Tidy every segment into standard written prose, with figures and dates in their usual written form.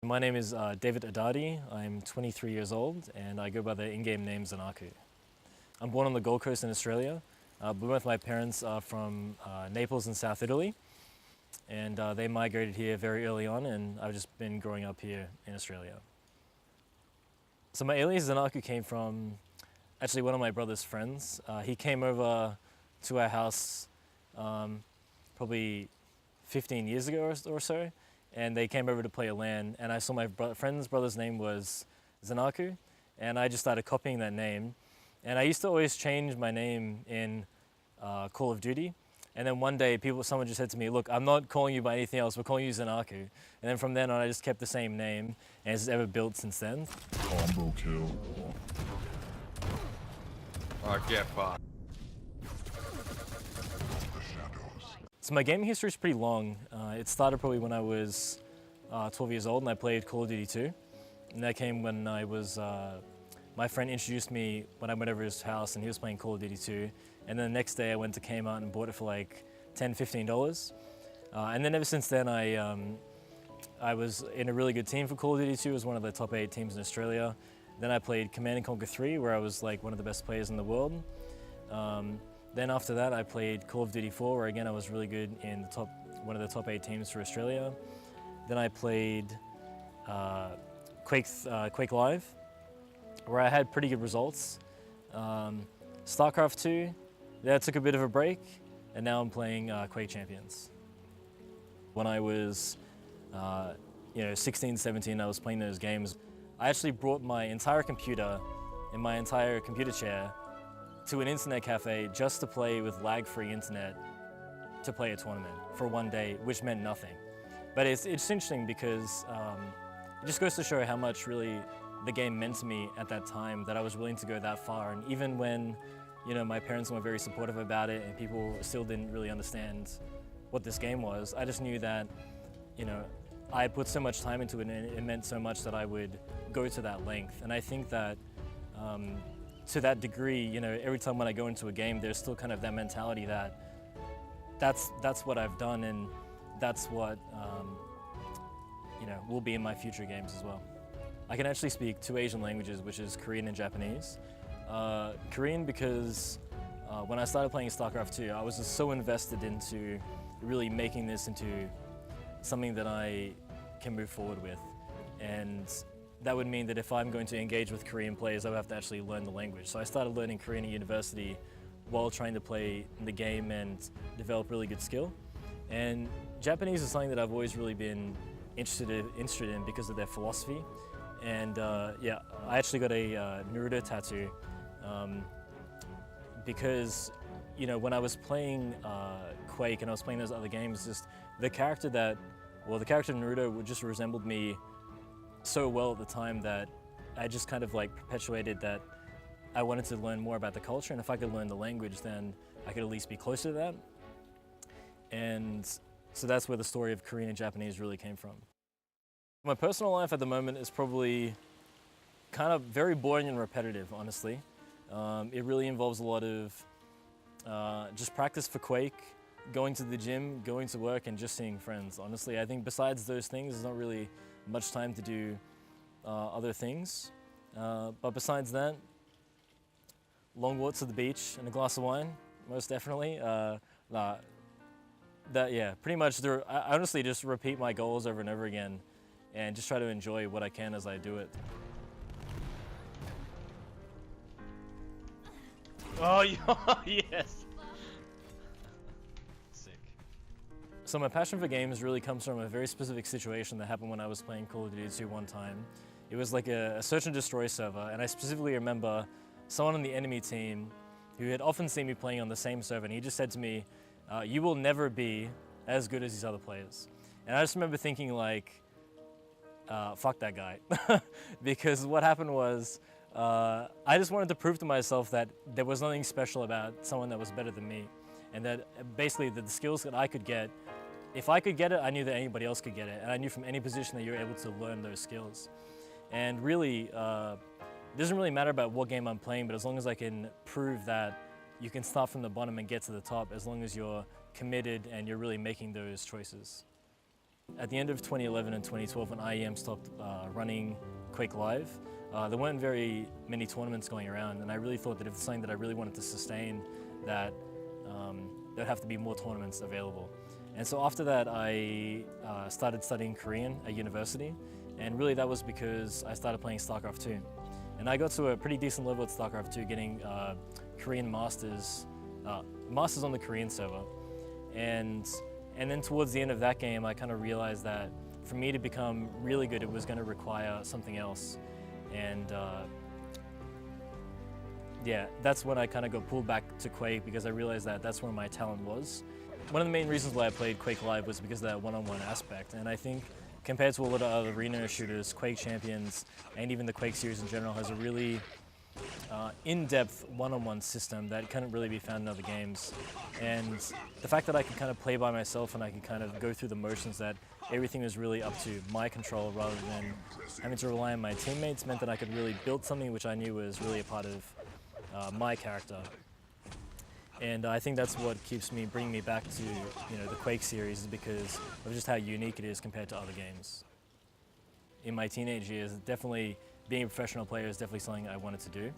My name is David Addati. I'm 23 years old and I go by the in-game name ZenAku. I'm born on the Gold Coast in Australia. Both my parents are from Naples in South Italy, and they migrated here very early on, and I've just been growing up here in Australia. So my alias ZenAku came from actually one of my brother's friends. He came over to our house probably 15 years ago or so, and they came over to play a LAN, and I saw my friend's brother's name was ZenAku, and I just started copying that name. And I used to always change my name in Call of Duty, and then one day someone just said to me, look, I'm not calling you by anything else, we're calling you ZenAku. And then from then on I just kept the same name, and it's ever built since then. Combo kill. Oh, get fucked. So my gaming history is pretty long. It started probably when I was 12 years old and I played Call of Duty 2. And that came when I was, my friend introduced me when I went over to his house and he was playing Call of Duty 2. And then the next day I went to Kmart and bought it for like $10, $15. And then ever since then I was in a really good team for Call of Duty 2. It was one of the top 8 teams in Australia. Then I played Command & Conquer 3 where I was like one of the best players in the world. Then after that, I played Call of Duty 4, where again I was really good in one of the top 8 teams for Australia. Then I played Quake Live, where I had pretty good results. StarCraft 2, that took a bit of a break, and now I'm playing Quake Champions. When I was 16, 17, I was playing those games. I actually brought my entire computer and my entire computer chair to an internet cafe just to play with lag-free internet to play a tournament for one day, which meant nothing. But it's interesting because it just goes to show how much really the game meant to me at that time, that I was willing to go that far. And even when my parents were very supportive about it and people still didn't really understand what this game was, I just knew that I had put so much time into it and it meant so much that I would go to that length. And I think that to that degree, every time when I go into a game, there's still kind of that mentality that that's what I've done, and that's what will be in my future games as well. I can actually speak 2 Asian languages, which is Korean and Japanese. Korean because when I started playing StarCraft 2, I was just so invested into really making this into something that I can move forward with. And that would mean that if I'm going to engage with Korean players, I would have to actually learn the language. So I started learning Korean at university while trying to play the game and develop really good skill. And Japanese is something that I've always really been interested in because of their philosophy. And yeah, I actually got a Naruto tattoo because when I was playing Quake and I was playing those other games, just the character Naruto just resembled me so well at the time that I just kind of like perpetuated that I wanted to learn more about the culture, and if I could learn the language, then I could at least be closer to that. And so that's where the story of Korean and Japanese really came from. My personal life at the moment is probably kind of very boring and repetitive, honestly. It really involves a lot of just practice for Quake, going to the gym, going to work, and just seeing friends. Honestly, I think besides those things, there's not really much time to do other things. But besides that, long walks to the beach and a glass of wine, most definitely. Yeah, pretty much. I honestly just repeat my goals over and over again and just try to enjoy what I can as I do it. Oh, yes. Sick. So my passion for games really comes from a very specific situation that happened when I was playing Call of Duty 2 one time. It was like a search and destroy server, and I specifically remember someone on the enemy team who had often seen me playing on the same server, and he just said to me, you will never be as good as these other players. And I just remember thinking like, fuck that guy. Because what happened was, I just wanted to prove to myself that there was nothing special about someone that was better than me. And that basically the skills that I could get, if I could get it, I knew that anybody else could get it. And I knew from any position that you're able to learn those skills. And really, it doesn't really matter about what game I'm playing, but as long as I can prove that you can start from the bottom and get to the top, as long as you're committed and you're really making those choices. At the end of 2011 and 2012, when IEM stopped running Quake Live, there weren't very many tournaments going around, and I really thought that if it's something that I really wanted to sustain, that there'd have to be more tournaments available. And so after that, I started studying Korean at university, and really that was because I started playing StarCraft 2. And I got to a pretty decent level at StarCraft 2, getting Korean Masters on the Korean server. And then towards the end of that game, I kind of realized that for me to become really good, it was going to require something else. And yeah, that's when I kind of got pulled back to Quake, because I realized that that's where my talent was. One of the main reasons why I played Quake Live was because of that one-on-one aspect. And I think compared to a lot of other arena shooters, Quake Champions, and even the Quake series in general, has a really in-depth one-on-one system that couldn't really be found in other games. And the fact that I could kind of play by myself and I could kind of go through the motions, that everything was really up to my control rather than having to rely on my teammates, meant that I could really build something which I knew was really a part of my character. And I think that's what keeps me, bringing me back to the Quake series, is because of just how unique it is compared to other games. In my teenage years, definitely being a professional player is definitely something I wanted to do.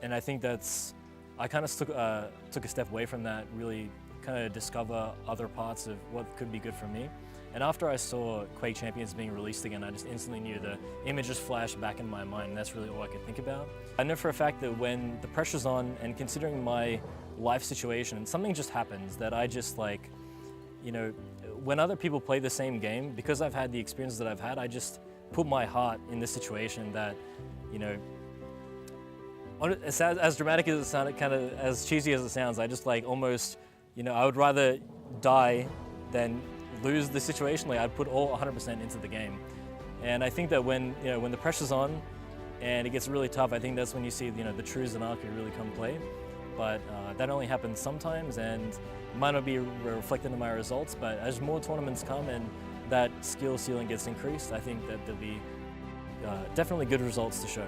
And I think I kind of took a step away from that, really kind of discover other parts of what could be good for me. And after I saw Quake Champions being released again, I just instantly knew the images flashed back in my mind, and that's really all I could think about. I know for a fact that when the pressure's on, and considering my life situation, something just happens that I just when other people play the same game, because I've had the experiences that I've had, I just put my heart in this situation that, as dramatic as it sounded, kind of as cheesy as it sounds, I just almost, I would rather die than lose the situation. I'd put all 100% into the game. And I think that when the pressure's on and it gets really tough, I think that's when you see the true ZenAku really come play. But that only happens sometimes, and it might not be reflected in my results, but as more tournaments come and that skill ceiling gets increased, I think that there'll be definitely good results to show.